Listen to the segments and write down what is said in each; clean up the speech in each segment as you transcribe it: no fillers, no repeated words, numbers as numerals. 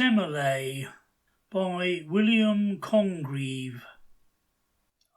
Semele by William Congreve.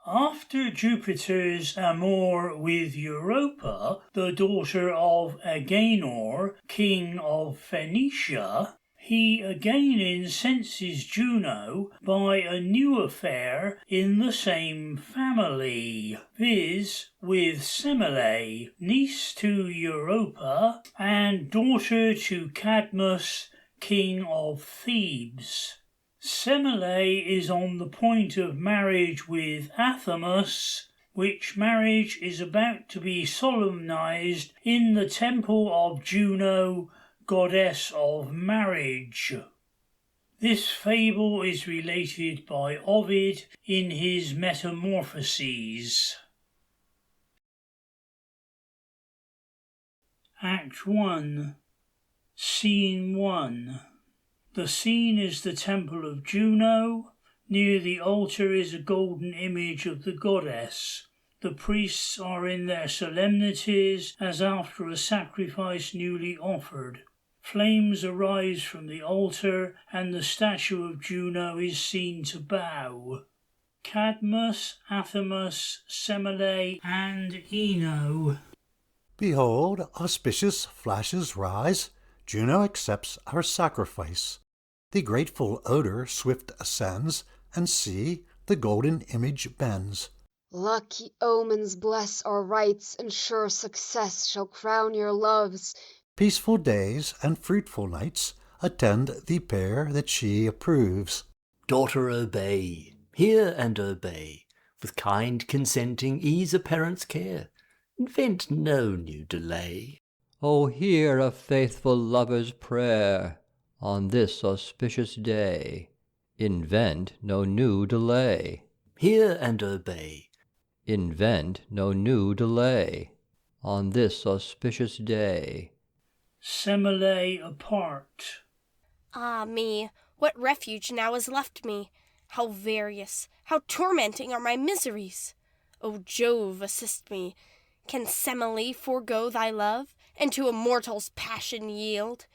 After Jupiter's amour with Europa, the daughter of Agenor, king of Phoenicia, he again incenses Juno by a new affair in the same family, viz. With Semele, niece to Europa and daughter to Cadmus, king of Thebes. Semele is on the point of marriage with Athamas, which marriage is about to be solemnized in the temple of Juno, goddess of marriage. This fable is related by Ovid in his Metamorphoses. Act 1, Scene 1. The scene is the temple of Juno. Near the altar is a golden image of the goddess. The priests are in their solemnities as after a sacrifice newly offered. Flames arise from the altar, and the statue of Juno is seen to bow. Cadmus, Athamas, Semele, and Ino. Behold, auspicious flashes rise. Juno accepts our sacrifice. The grateful odor swift ascends, and see, the golden image bends. Lucky omens bless our rites, and sure success shall crown your loves. Peaceful days and fruitful nights attend the pair that she approves. Daughter, obey, hear and obey. With kind consenting ease a parent's care. Invent no new delay. O hear a faithful lover's prayer on this auspicious day. Invent no new delay. Hear and obey. Invent no new delay on this auspicious day. Semele apart. Ah me, what refuge now is left me! How various, how tormenting are my miseries! O Jove, assist me! Can Semele forego thy love, and to a mortal's passion yield?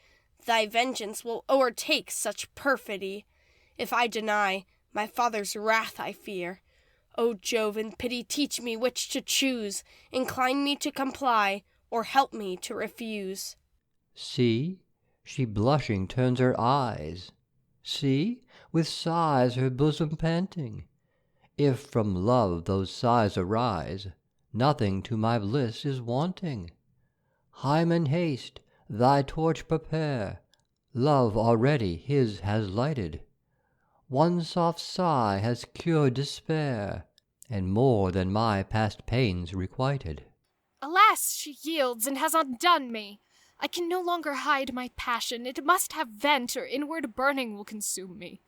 Thy vengeance will o'ertake such perfidy. If I deny, my father's wrath I fear. O Jove, in pity teach me which to choose, incline me to comply, or help me to refuse. See, she blushing turns her eyes. See, with sighs her bosom panting. If from love those sighs arise, nothing to my bliss is wanting. Hymen, haste, thy torch prepare. Love already his has lighted. One soft sigh has cured despair, and more than my past pains requited. Alas, she yields and has undone me. I can no longer hide my passion. It must have vent, or inward burning will consume me.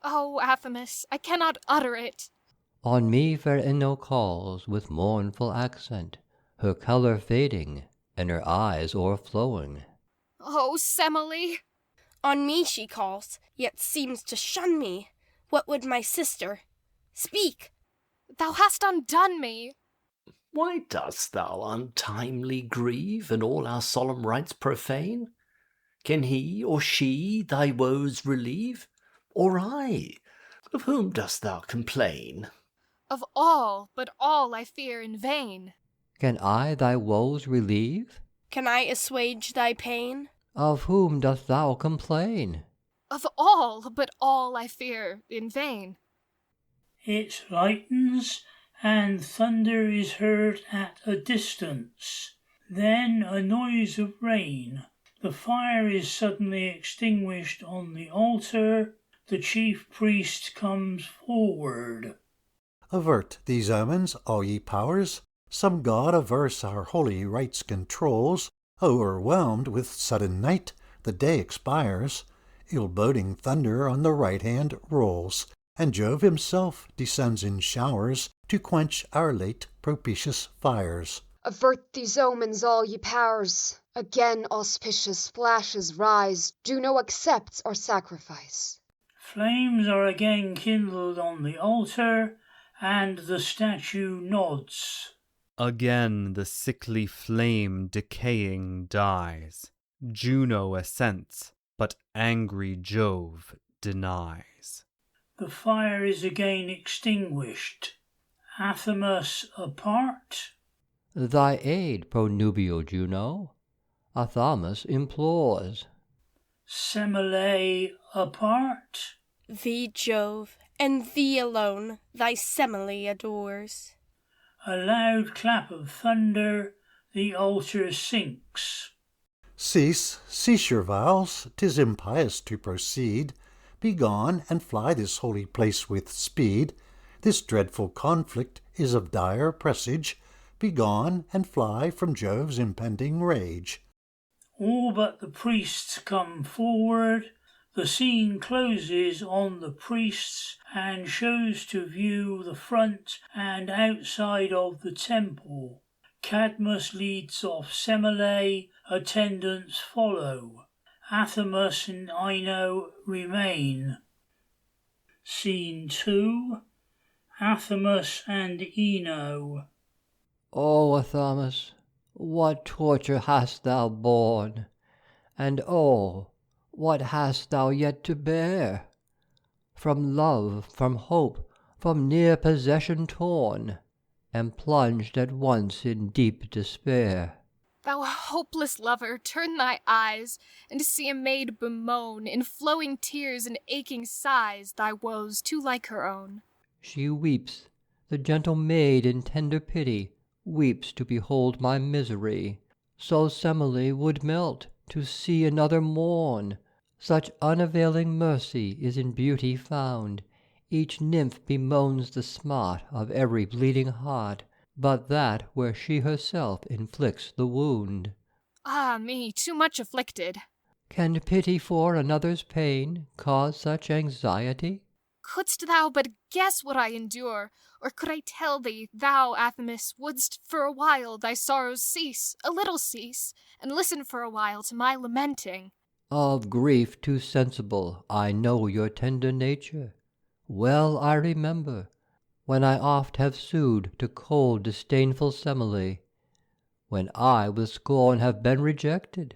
Oh, Athamas, I cannot utter it. On me fair Ino calls with mournful accent, her colour fading, and her eyes o'erflowing. Oh, Semele! On me she calls, yet seems to shun me. What would my sister? Speak! Thou hast undone me. Why dost thou untimely grieve, and all our solemn rites profane? Can he or she thy woes relieve? Or I? Of whom dost thou complain? Of all, but all I fear in vain. Can I thy woes relieve? Can I assuage thy pain? Of whom dost thou complain? Of all, but all I fear in vain. It lightens, and thunder is heard at a distance. Then a noise of rain. The fire is suddenly extinguished on the altar. The chief priest comes forward. Avert these omens, all ye powers. Some god averse our holy rites controls. O'erwhelmed with sudden night, the day expires. Ill-boding thunder on the right hand rolls, and Jove himself descends in showers to quench our late propitious fires. Avert these omens, all ye powers. Again auspicious flashes rise. Juno accepts our sacrifice. Flames are again kindled on the altar, and the statue nods. Again the sickly flame decaying dies. Juno assents, but angry Jove denies. The fire is again extinguished. Athamas apart. Thy aid, pronubial Juno, Athamas implores. Semele apart. Thee, Jove, and thee alone, thy Semele adores. A loud clap of thunder, the altar sinks. Cease your vows, 'tis impious to proceed. Be gone, and fly this holy place with speed. This dreadful conflict is of dire presage. Be gone, and fly from Jove's impending rage. All but the priests come forward. The scene closes on the priests and shows to view the front and outside of the temple. Cadmus leads off Semele, attendants follow. Athamas and Ino remain. Scene 2. Athamas and Ino. O Athamas, what torture hast thou borne? And oh, what hast thou yet to bear? From love, from hope, from near possession torn, and plunged at once in deep despair. Thou hopeless lover, turn thy eyes, and see a maid bemoan, in flowing tears and aching sighs, thy woes too like her own. She weeps, the gentle maid in tender pity, weeps to behold my misery. So Semele would melt, to see another mourn. Such unavailing mercy is in beauty found. Each nymph bemoans the smart of every bleeding heart, but that where she herself inflicts the wound. Ah me, too much afflicted. Can pity for another's pain cause such anxiety? Couldst thou but guess what I endure, or could I tell thee, thou, Athamas, wouldst for a while thy sorrows cease, a little cease, and listen for a while to my lamenting. Of grief too sensible I know your tender nature. Well I remember, when I oft have sued to cold disdainful Semele, when I with scorn have been rejected.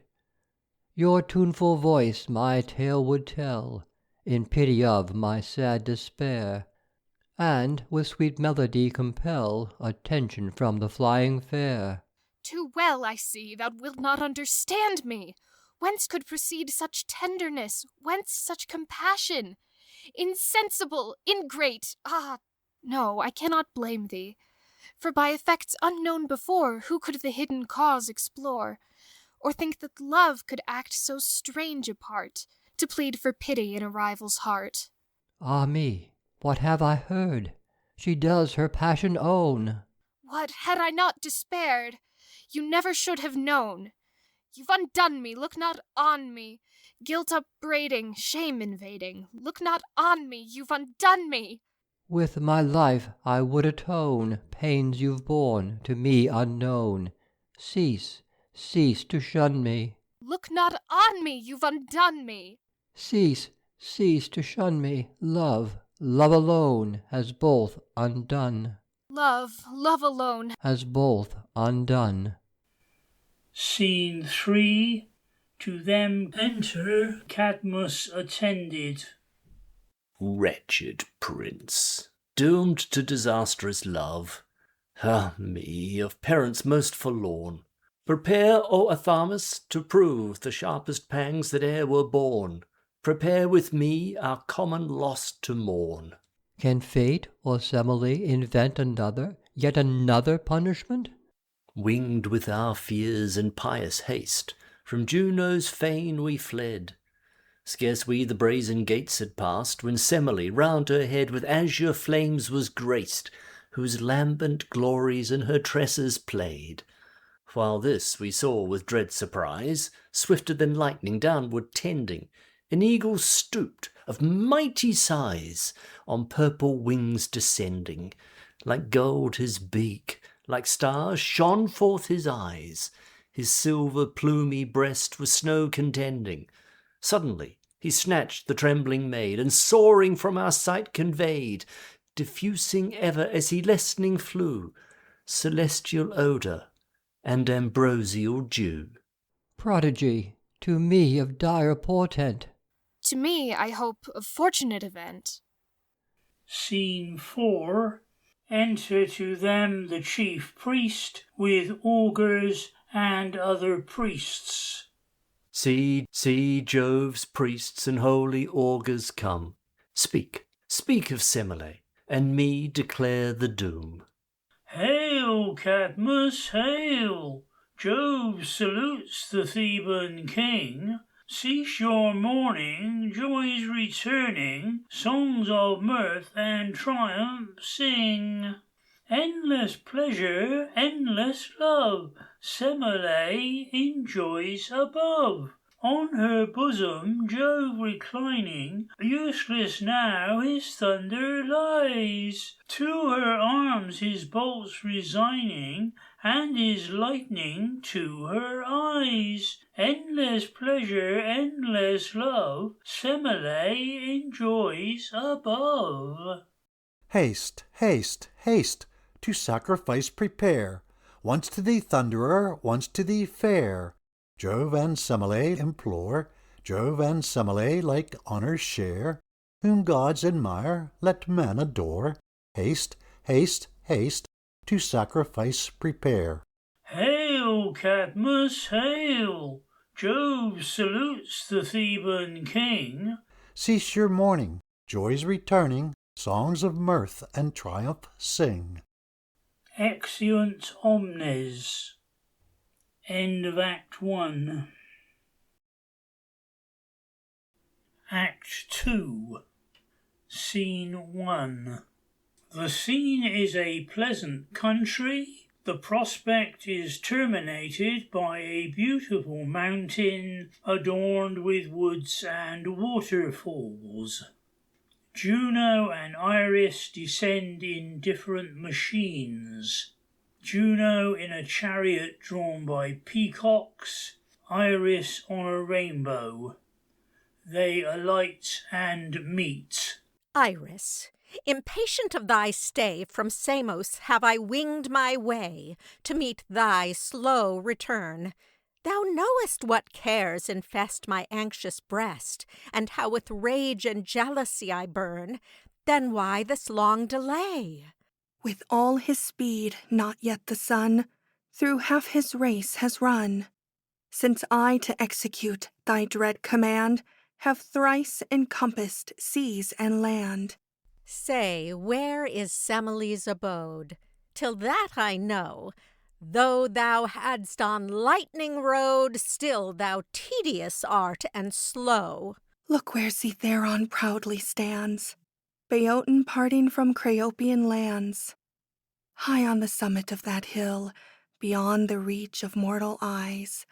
Your tuneful voice my tale would tell, in pity of my sad despair, and with sweet melody compel attention from the flying fair. Too well I see thou wilt not understand me. Whence could proceed such tenderness? Whence such compassion? Insensible, ingrate! Ah, no, I cannot blame thee. For by effects unknown before, who could the hidden cause explore? Or think that love could act so strange a part, to plead for pity in a rival's heart? Ah me, what have I heard? She does her passion own. What, had I not despaired? You never should have known. You've undone me, look not on me. Guilt upbraiding, shame invading. Look not on me, you've undone me. With my life I would atone pains you've borne to me unknown. Cease, cease to shun me. Look not on me, you've undone me. Cease, cease to shun me. Love, love alone has both undone. Love, love alone has both undone. Scene 3. To them enter Cadmus attended. Wretched prince, doomed to disastrous love, ah me, of parents most forlorn, prepare, O Athamas, to prove the sharpest pangs that e'er were borne. Prepare with me our common loss to mourn. Can fate or Semele invent another, yet another punishment? Winged with our fears and pious haste, from Juno's fane we fled. Scarce we the brazen gates had passed, when Semele round her head with azure flames was graced, whose lambent glories in her tresses played. While this we saw with dread surprise, swifter than lightning downward tending, an eagle stooped, of mighty size, on purple wings descending. Like gold his beak, like stars shone forth his eyes. His silver plumy breast was snow contending. Suddenly he snatched the trembling maid, and soaring from our sight conveyed, diffusing ever as he lessening flew, celestial odour and ambrosial dew. Prodigy, to me of dire portent. To me, I hope, of fortunate event. Scene 4. Enter to them the chief priest with augurs and other priests. See Jove's priests and holy augurs come. Speak of Semele, and me declare the doom. Hail, Cadmus, hail! Jove salutes the Theban king. Cease your mourning, joys returning, songs of mirth and triumph sing. Endless pleasure, endless love, Semele enjoys above. On her bosom Jove reclining, useless now his thunder lies. To her arms his bolts resigning, and his lightning to her eyes. Endless pleasure, endless love, Semele enjoys above. Haste, haste, haste, to sacrifice prepare, once to thee thunderer, once to thee fair. Jove and Semele implore, Jove and Semele like honours share, whom gods admire, let men adore. Haste, haste, haste, to sacrifice prepare. Hail, Cadmus, hail! Jove salutes the Theban king. Cease your mourning, joys returning, songs of mirth and triumph sing. Exeunt omnes. End of Act 1. Act 2. Scene 1. The scene is a pleasant country. The prospect is terminated by a beautiful mountain adorned with woods and waterfalls. Juno and Iris descend in different machines. Juno in a chariot drawn by peacocks, Iris on a rainbow. They alight and meet. Iris, impatient of thy stay, from Samos have I winged my way to meet thy slow return. Thou knowest what cares infest my anxious breast, and how with rage and jealousy I burn. Then why this long delay? With all his speed, not yet the sun through half his race has run, since I to execute thy dread command have thrice encompassed seas and land. Say, where is Semele's abode? Till that I know, though thou hadst on lightning rode, still thou tedious art and slow. Look where Cytheron proudly stands, Boeotian parting from Creopian lands. High on the summit of that hill, beyond the reach of mortal eyes,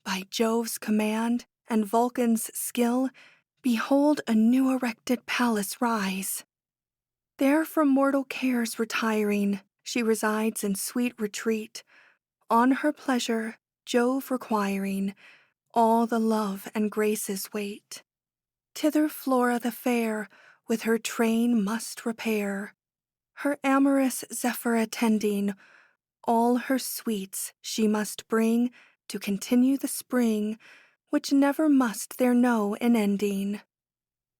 by Jove's command and Vulcan's skill, behold a new erected palace rise. There from mortal cares retiring, she resides in sweet retreat, on her pleasure Jove requiring all the love and graces wait. Thither Flora the fair with her train must repair, her amorous Zephyr attending, all her sweets she must bring to continue the spring, which never must there know an ending.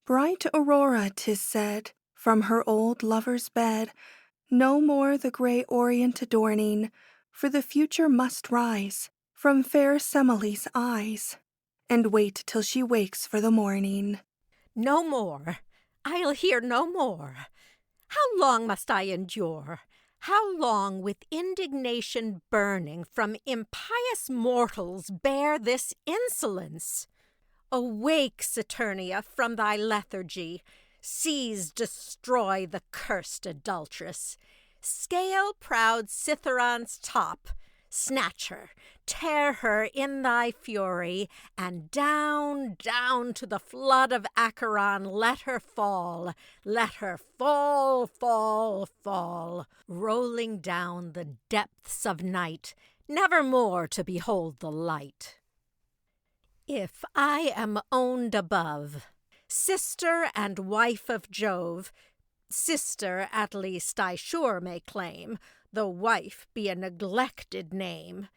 Bright Aurora, 'tis said, from her old lover's bed, no more the grey orient adorning, for the future must rise from fair Semele's eyes, and wait till she wakes for the morning. No more, I'll hear no more. How long must I endure? How long with indignation burning from impious mortals bear this insolence? Awake, Saturnia, from thy lethargy. Seize, destroy the cursed adulteress. Scale proud Cytheron's top. Snatch her, tear her in thy fury, and down, down to the flood of Acheron let her fall, fall, rolling down the depths of night, never more to behold the light. If I am owned above, sister and wife of Jove, sister at least I sure may claim, though wife be a neglected name.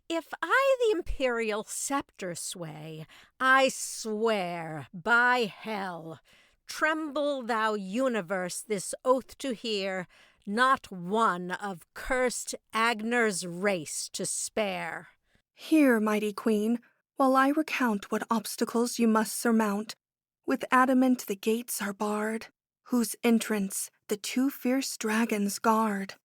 If I the imperial sceptre sway, I swear by hell, tremble thou universe this oath to hear, not one of cursed Agner's race to spare. Hear, mighty queen, while I recount what obstacles you must surmount. With adamant the gates are barred, whose entrance the two fierce dragons guard.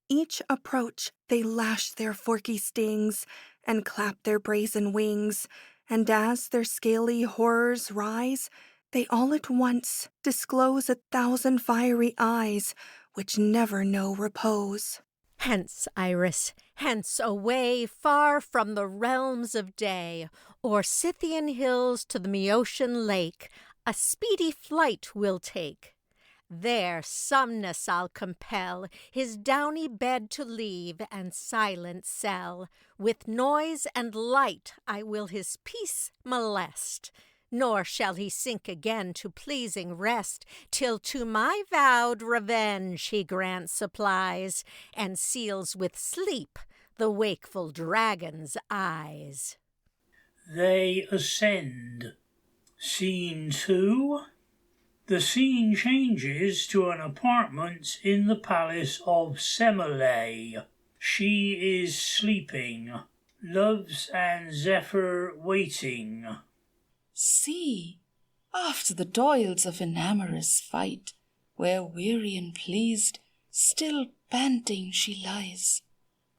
Each approach they lash their forky stings, and clap their brazen wings, and as their scaly horrors rise, they all at once disclose 1,000 fiery eyes, which never know repose. Hence, Iris, hence away, far from the realms of day, o'er Scythian hills to the Maeotian lake, a speedy flight we'll take. There Somnus I'll compel, his downy bed to leave, and silent cell. With noise and light I will his peace molest, nor shall he sink again to pleasing rest, till to my vowed revenge he grants supplies, and seals with sleep the wakeful dragon's eyes. They ascend. Scene 2. The scene changes to an apartment in the palace of Semele. She is sleeping. Loves and Zephyr waiting. See, after the toils of an amorous fight, where weary and pleased, still panting she lies,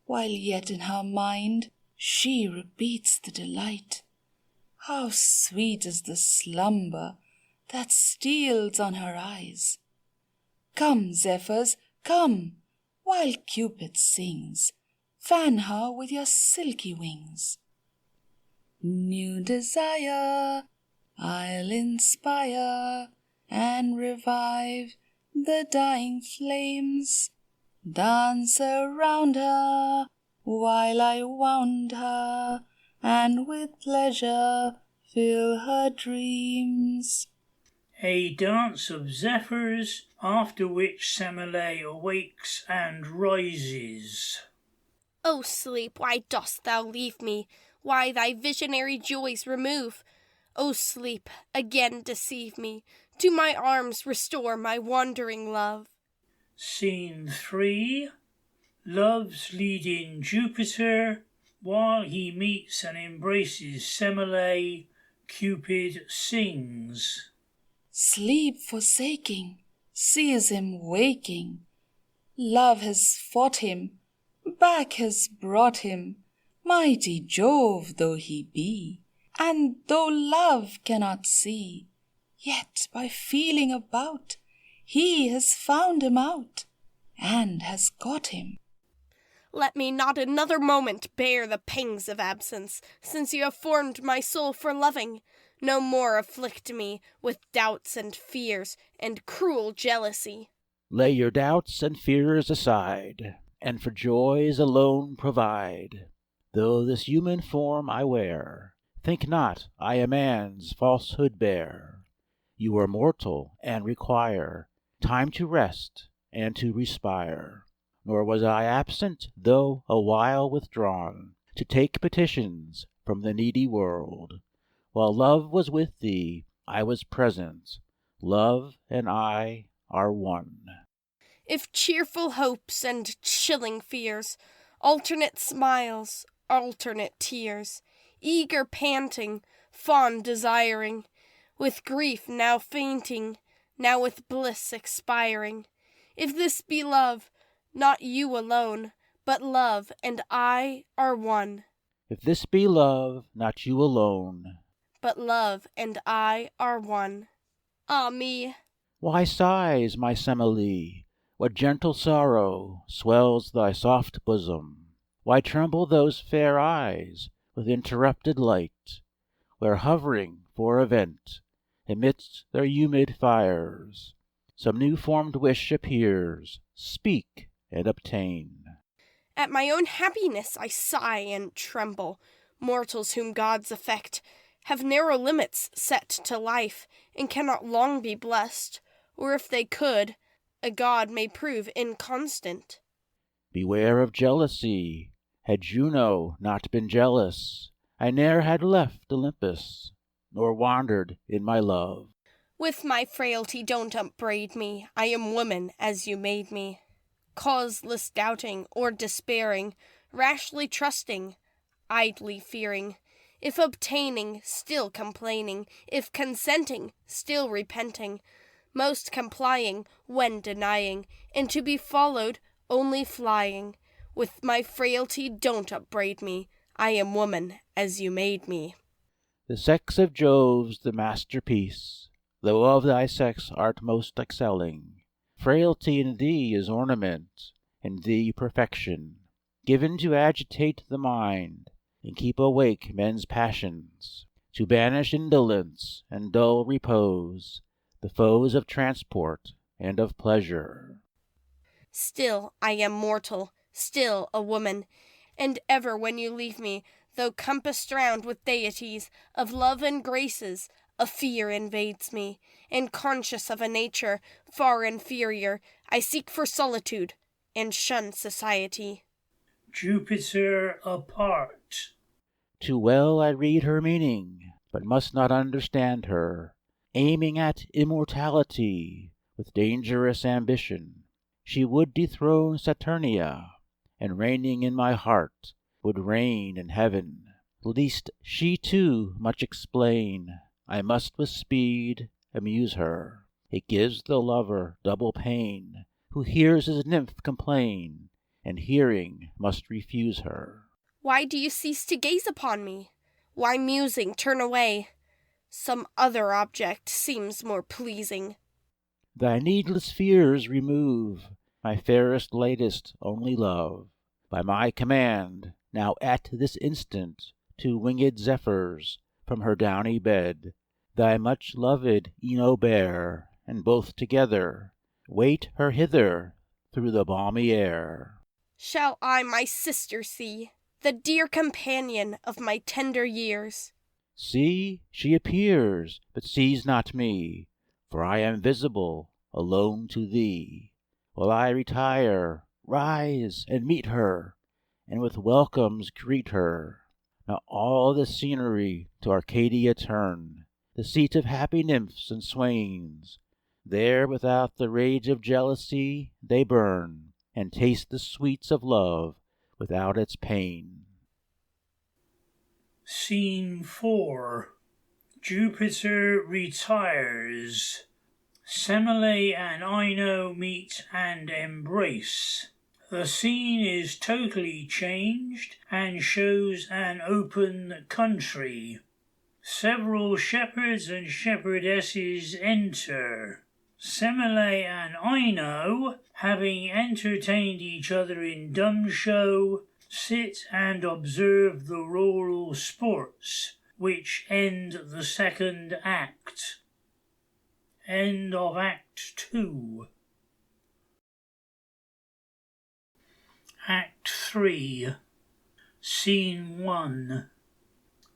while yet in her mind she repeats the delight. How sweet is the slumber that steals on her eyes. Come, Zephyrs, come, while Cupid sings, fan her with your silky wings. New desire I'll inspire, and revive the dying flames. Dance around her while I wound her, and with pleasure fill her dreams. A dance of zephyrs, after which Semele awakes and rises. O sleep, why dost thou leave me? Why thy visionary joys remove? O sleep, again deceive me, to my arms restore my wandering love. Scene 3. Love's leading Jupiter, while he meets and embraces Semele, Cupid sings. Sleep forsaking, sees him waking. Love has fought him, back has brought him, mighty Jove though he be. And though love cannot see, yet by feeling about, he has found him out, and has got him. Let me not another moment bear the pangs of absence, since you have formed my soul for loving. No more afflict me with doubts and fears and cruel jealousy. Lay your doubts and fears aside, and for joys alone provide. Though this human form I wear, think not I a man's falsehood bear. You are mortal, and require time to rest and to respire. Nor was I absent, though a while withdrawn, to take petitions from the needy world. While love was with thee, I was present. Love and I are one. If cheerful hopes and chilling fears, alternate smiles, alternate tears, eager panting, fond desiring, with grief now fainting, now with bliss expiring, if this be love, not you alone, but love and I are one. If this be love, not you alone, but love and I are one. Ah me! Why sighs my Semele? What gentle sorrow swells thy soft bosom? Why tremble those fair eyes with interrupted light, where hovering for event, amidst their humid fires, some new-formed wish appears? Speak and obtain. At my own happiness I sigh and tremble. Mortals whom gods affect have narrow limits set to life, and cannot long be blessed, or if they could, a god may prove inconstant. Beware of jealousy. Had Juno not been jealous, I ne'er had left Olympus, nor wandered in my love. With my frailty don't upbraid me, I am woman as you made me. Causeless doubting or despairing, rashly trusting, idly fearing, if obtaining, still complaining, if consenting, still repenting, most complying when denying, and to be followed only flying. With my frailty don't upbraid me, I am woman as you made me. The sex of Jove's the masterpiece, though of thy sex art most excelling. Frailty in thee is ornament, in thee perfection, given to agitate the mind, and keep awake men's passions, to banish indolence and dull repose, the foes of transport and of pleasure. Still I am mortal, still a woman, and ever when you leave me, though compassed round with deities of love and graces, a fear invades me, and conscious of a nature far inferior, I seek for solitude, and shun society. Jupiter apart. Too well I read her meaning, but must not understand her. Aiming at immortality, with dangerous ambition, she would dethrone Saturnia, and reigning in my heart, would reign in heaven. Lest she too much explain, I must with speed amuse her. It gives the lover double pain, who hears his nymph complain, and hearing must refuse her. Why do you cease to gaze upon me? Why musing turn away? Some other object seems more pleasing. Thy needless fears remove, my fairest latest only love. By my command, now at this instant, 2 winged zephyrs from her downy bed, thy much loved Ino bear, and both together wait her hither through the balmy air. Shall I my sister see, the dear companion of my tender years? See, she appears, but sees not me, for I am visible, alone to thee. While I retire, rise and meet her, and with welcomes greet her. Now all the scenery to Arcadia turn, the seat of happy nymphs and swains. There without the rage of jealousy they burn, and taste the sweets of love without its pain. Scene 4. Jupiter retires. Semele and Ino meet and embrace. The scene is totally changed and shows an open country. Several shepherds and shepherdesses enter. Semele and Ino, having entertained each other in dumb show, sit and observe the rural sports, which end the second act. End of Act 2. Act 3. Scene 1.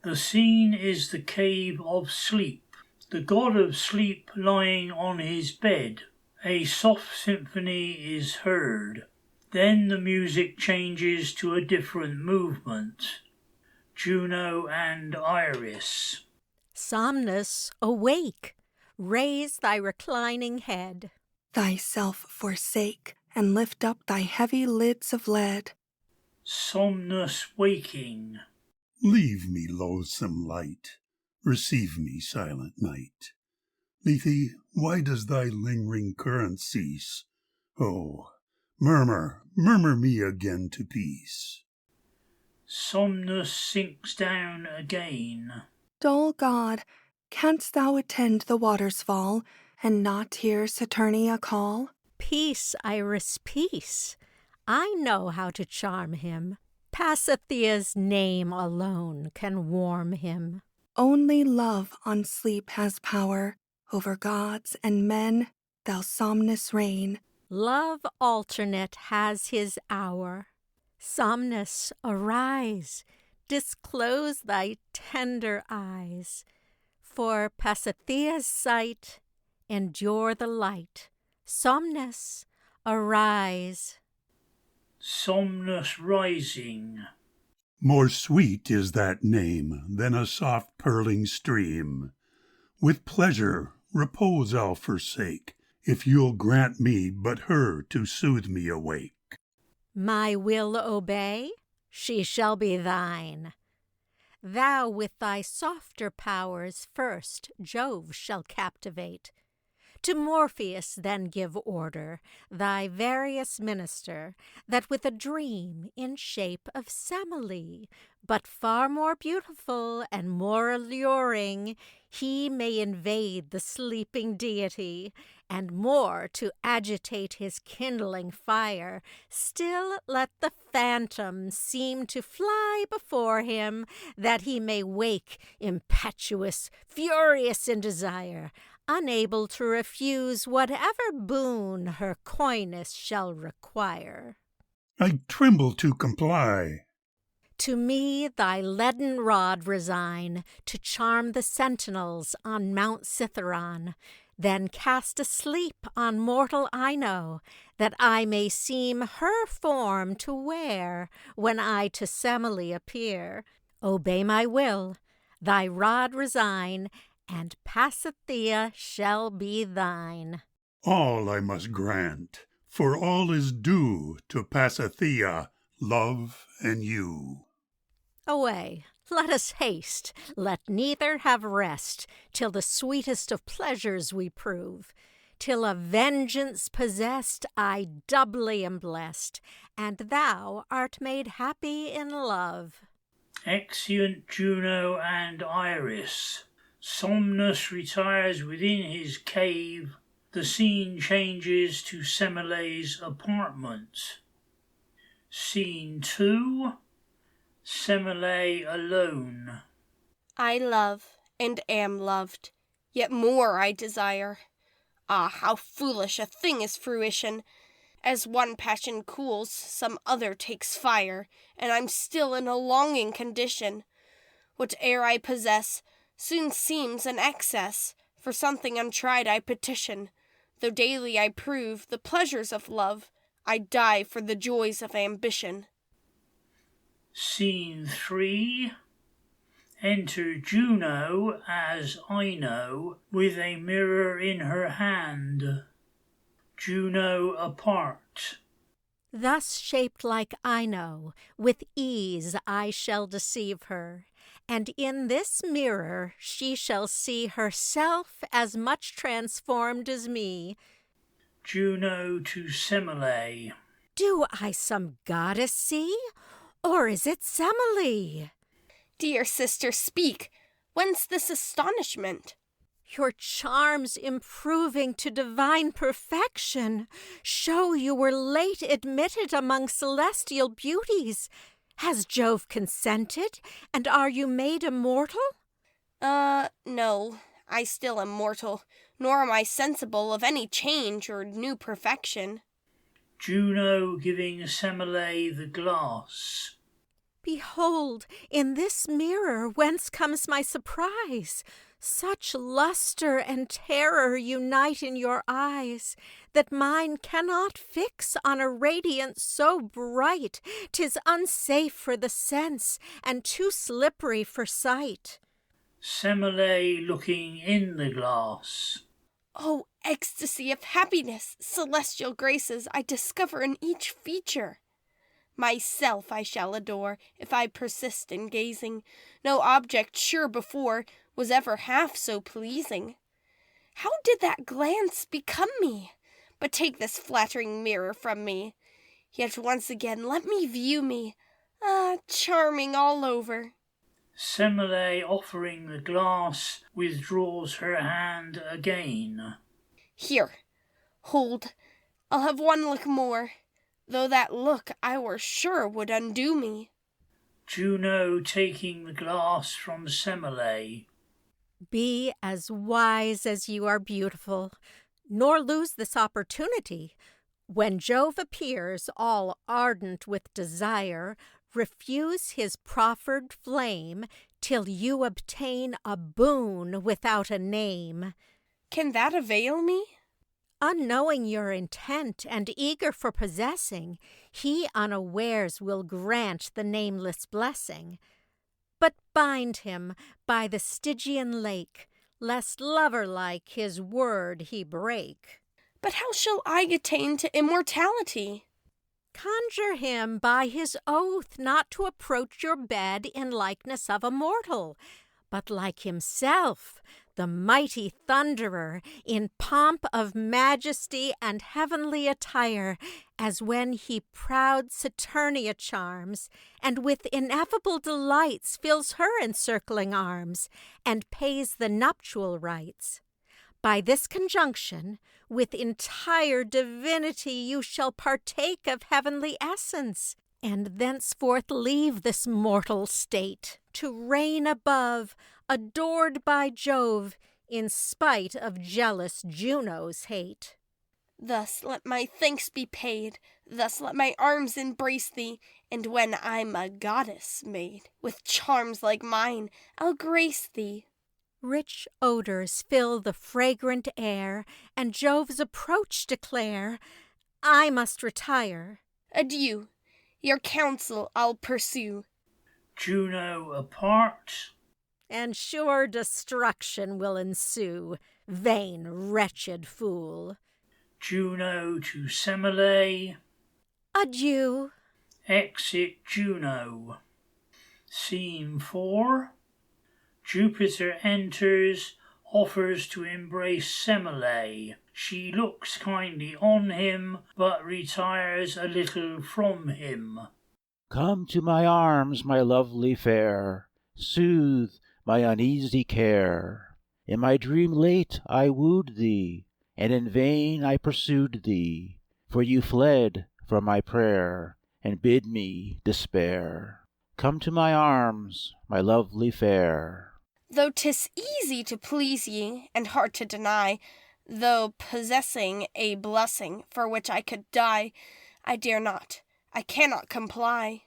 The scene is the cave of sleep. The god of sleep lying on his bed. A soft symphony is heard. Then the music changes to a different movement. Juno and Iris. Somnus, awake, raise thy reclining head. Thyself forsake, and lift up thy heavy lids of lead. Somnus waking. Leave me, loathsome light. Receive me, silent night. Lethe, why does thy lingering current cease? Oh, murmur me again to peace. Somnus sinks down again. Dull God, canst thou attend the water's fall, and not hear Saturnia call? Peace, Iris, peace. I know how to charm him. Pasithia's name alone can warm him. Only love on sleep has power. Over gods and men, thou Somnus reign. Love alternate has his hour. Somnus, arise, disclose thy tender eyes. For Pasithia's sight, endure the light. Somnus, arise. Somnus rising. More sweet is that name than a soft purling stream. With pleasure repose I'll forsake, if you'll grant me but her to soothe me awake. My will obey, she shall be thine. Thou with thy softer powers first Jove shall captivate. To Morpheus then give order, thy various minister, that with a dream in shape of Semele, but far more beautiful and more alluring, he may invade the sleeping deity, and more to agitate his kindling fire, still let the phantom seem to fly before him, that he may wake impetuous, furious in desire, unable to refuse whatever boon her coyness shall require. I tremble to comply. To me thy leaden rod resign, to charm the sentinels on Mount Cithaeron, then cast asleep on mortal Ino, that I may seem her form to wear when I to Semele appear. Obey my will, thy rod resign, and Pasithea shall be thine. All I must grant, for all is due to Pasithea, love, and you. Away, let us haste, let neither have rest, till the sweetest of pleasures we prove. Till of vengeance possessed I doubly am blessed, and thou art made happy in love. Exeunt Juno and Iris. Somnus retires within his cave. The scene changes to Semele's apartment. Scene 2. Semele alone. I love and am loved, yet more I desire. Ah, how foolish a thing is fruition! As one passion cools, some other takes fire, and I'm still in a longing condition. Whate'er I possess soon seems an excess, for something untried I petition. Though daily I prove the pleasures of love, I die for the joys of ambition. Scene 3. Enter Juno as Ino with a mirror in her hand. Juno apart. Thus shaped like Ino, with ease I shall deceive her, and in this mirror she shall see herself as much transformed as me. Juno to Semele. Do I some goddess see, or is it Semele? Dear sister, speak. Whence this astonishment? Your charms improving to divine perfection show you were late admitted among celestial beauties. Has Jove consented, and are you made immortal? No, I still am mortal, nor am I sensible of any change or new perfection. Juno giving Semele the glass. Behold, in this mirror whence comes my surprise. Such luster and terror unite in your eyes, that mine cannot fix on a radiance so bright. 'Tis unsafe for the sense, and too slippery for sight. Semele looking in the glass. Oh, ecstasy of happiness, celestial graces I discover in each feature. Myself I shall adore, if I persist in gazing. No object sure before was ever half so pleasing. How did that glance become me? But take this flattering mirror from me. Yet once again let me view me. Ah, charming all over. Semele offering the glass withdraws her hand again. Here, hold, I'll have one look more, though that look I were sure would undo me. Juno taking the glass from Semele. Be as wise as you are beautiful, nor lose this opportunity. When Jove appears all ardent with desire, refuse his proffered flame till you obtain a boon without a name. Can that avail me? Unknowing your intent and eager for possessing, he unawares will grant the nameless blessing. But bind him by the Stygian lake, lest lover-like his word he break. But how shall I attain to immortality? Conjure him by his oath not to approach your bed in likeness of a mortal, but like himself, the mighty thunderer, in pomp of majesty and heavenly attire, as when he proud Saturnia charms, and with ineffable delights fills her encircling arms, and pays the nuptial rites. By this conjunction, with entire divinity you shall partake of heavenly essence, and thenceforth leave this mortal state, to reign above, adored by Jove, in spite of jealous Juno's hate. Thus let my thanks be paid, thus let my arms embrace thee, and when I'm a goddess made, with charms like mine, I'll grace thee. Rich odors fill the fragrant air, and Jove's approach declare. I must retire. Adieu, your counsel I'll pursue. Juno apart. And sure destruction will ensue, vain wretched fool. Juno to Semele. Adieu. Exit Juno. Scene 4. Jupiter enters, offers to embrace Semele. She looks kindly on him, but retires a little from him. Come to my arms, my lovely fair, soothe my uneasy care. In my dream late I wooed thee, and in vain I pursued thee, for you fled from my prayer, and bid me despair. Come to my arms, my lovely fair. Though 'tis easy to please ye, and hard to deny, though possessing a blessing for which I could die, I dare not, I cannot comply.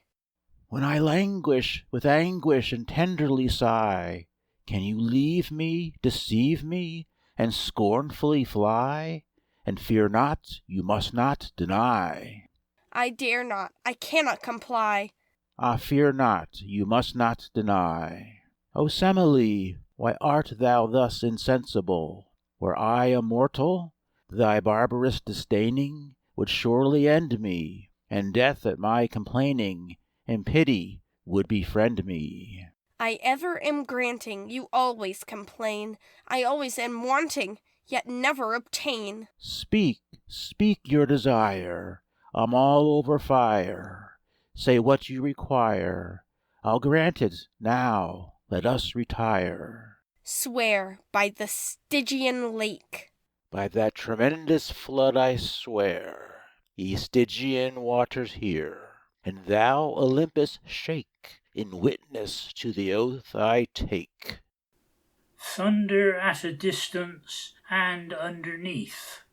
When I languish with anguish and tenderly sigh, can you leave me, deceive me, and scornfully fly? And fear not, you must not deny. I dare not, I cannot comply. Ah, fear not, you must not deny. O Semele, why art thou thus insensible? Were I a mortal, thy barbarous disdaining would surely end me, and death at my complaining, and pity would befriend me. I ever am granting, you always complain. I always am wanting, yet never obtain. Speak, speak your desire, I'm all over fire. Say what you require, I'll grant it now. Let us retire. Swear by the Stygian lake. By that tremendous flood I swear, ye Stygian waters hear, and thou, Olympus, shake, in witness to the oath I take. Thunder at a distance and underneath.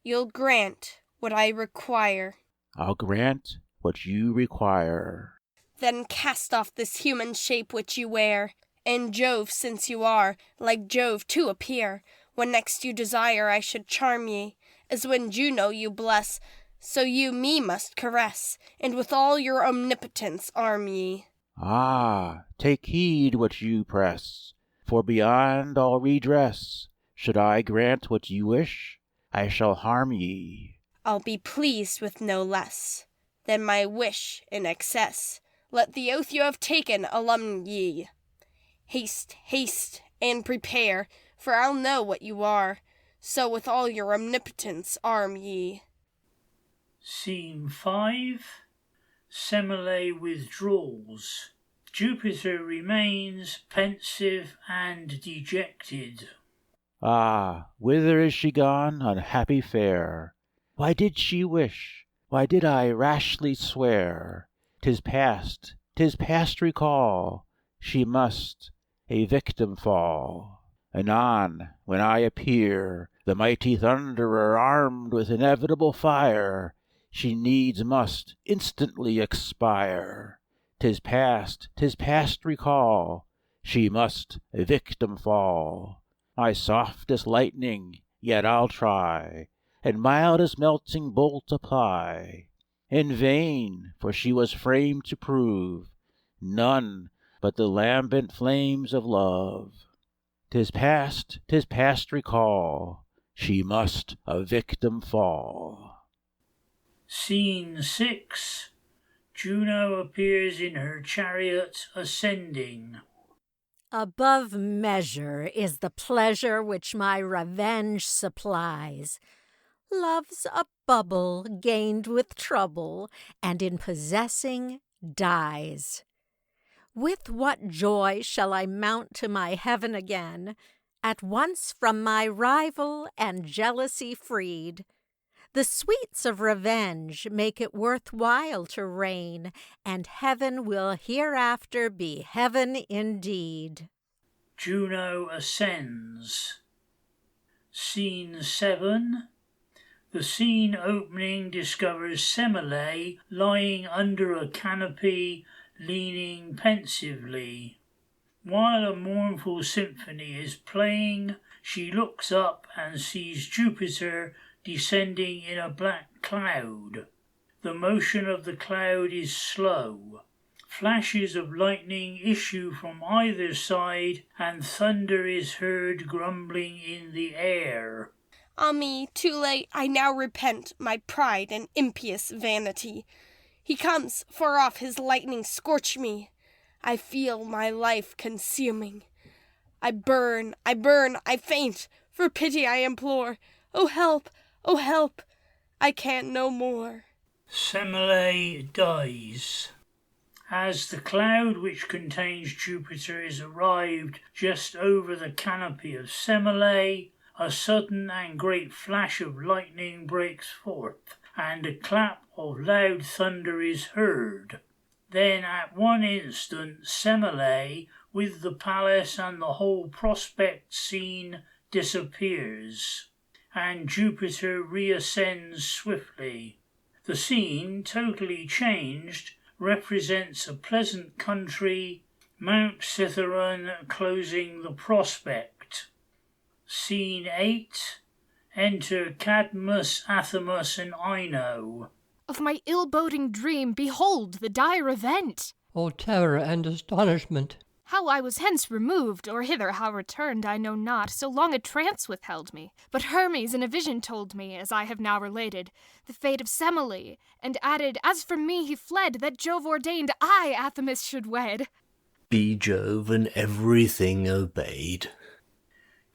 You'll grant what I require. I'll grant what you require. Then cast off this human shape which you wear, and Jove, since you are, like Jove to appear, when next you desire I should charm ye, as when Juno you bless, so you me must caress, and with all your omnipotence arm ye. Ah, take heed what you press, for beyond all redress, should I grant what you wish, I shall harm ye. I'll be pleased with no less than my wish in excess. Let the oath you have taken alum ye. Haste, haste, and prepare, for I'll know what you are, so with all your omnipotence arm ye. Scene 5. Semele withdraws. Jupiter remains pensive and dejected. Ah, whither is she gone, unhappy fair? Why did she wish? Why did I rashly swear? 'Tis past recall, she must a victim fall. Anon, when I appear, the mighty thunderer armed with inevitable fire, she needs must instantly expire. 'Tis past recall, she must a victim fall. My softest lightning yet I'll try, and mildest melting bolt apply. In vain, for she was framed to prove none but the lambent flames of love. 'Tis past recall, she must a victim fall. Scene 6. Juno appears in her chariot ascending. Above measure is the pleasure which my revenge supplies. Love's a bubble gained with trouble, and in possessing dies. With what joy shall I mount to my heaven again, at once from my rival and jealousy freed? The sweets of revenge make it worth while to reign, and heaven will hereafter be heaven indeed. Juno ascends. Scene 7. The scene opening discovers Semele lying under a canopy, leaning pensively. While a mournful symphony is playing, she looks up and sees Jupiter descending in a black cloud. The motion of the cloud is slow. Flashes of lightning issue from either side, and thunder is heard grumbling in the air. Ah me, too late, I now repent my pride and impious vanity. He comes, far off his lightning scorch me. I feel my life consuming. I burn, I faint, for pity I implore. Oh help, I can no more. Semele dies. As the cloud which contains Jupiter is arrived just over the canopy of Semele, a sudden and great flash of lightning breaks forth, and a clap of loud thunder is heard. Then at one instant Semele, with the palace and the whole prospect scene, disappears, and Jupiter reascends swiftly. The scene, totally changed, represents a pleasant country, Mount Cithaeron closing the prospect. Scene 8. Enter Cadmus, Athamas, and Ino. Of my ill-boding dream, behold the dire event! O terror and astonishment! How I was hence removed, or hither how returned, I know not, so long a trance withheld me. But Hermes in a vision told me, as I have now related, the fate of Semele, and added, as from me he fled, that Jove ordained I Athamas should wed. Be Jove and everything obeyed.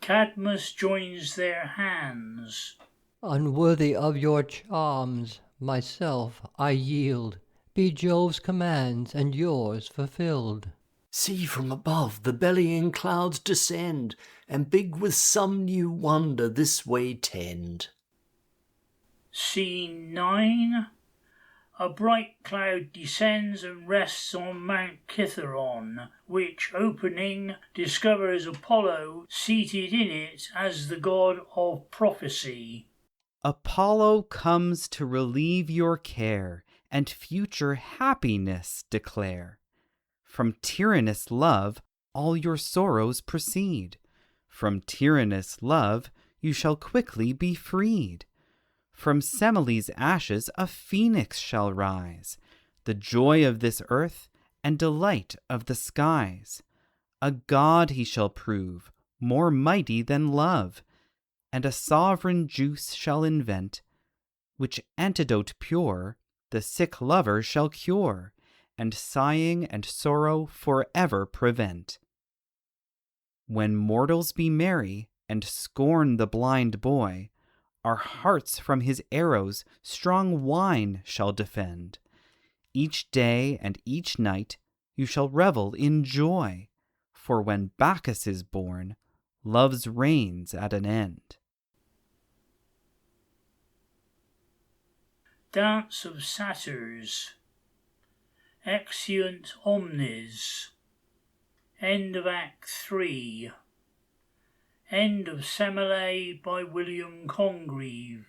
Cadmus joins their hands. Unworthy of your charms, myself I yield. Be Jove's commands and yours fulfilled. See from above the bellying clouds descend, and big with some new wonder this way tend. Scene 9. A bright cloud descends and rests on Mount Cithaeron, which, opening, discovers Apollo seated in it as the god of prophecy. Apollo comes to relieve your care, and future happiness declare. From tyrannous love all your sorrows proceed. From tyrannous love you shall quickly be freed. From Semele's ashes a phoenix shall rise, the joy of this earth and delight of the skies. A god he shall prove, more mighty than love, and a sovereign juice shall invent, which antidote pure the sick lover shall cure, and sighing and sorrow forever prevent. When mortals be merry and scorn the blind boy, our hearts from his arrows strong wine shall defend. Each day and each night you shall revel in joy, for when Bacchus is born, love's reign's at an end. Dance of Satyrs. Exeunt omnes. End of Act 3. End of Semele by William Congreve.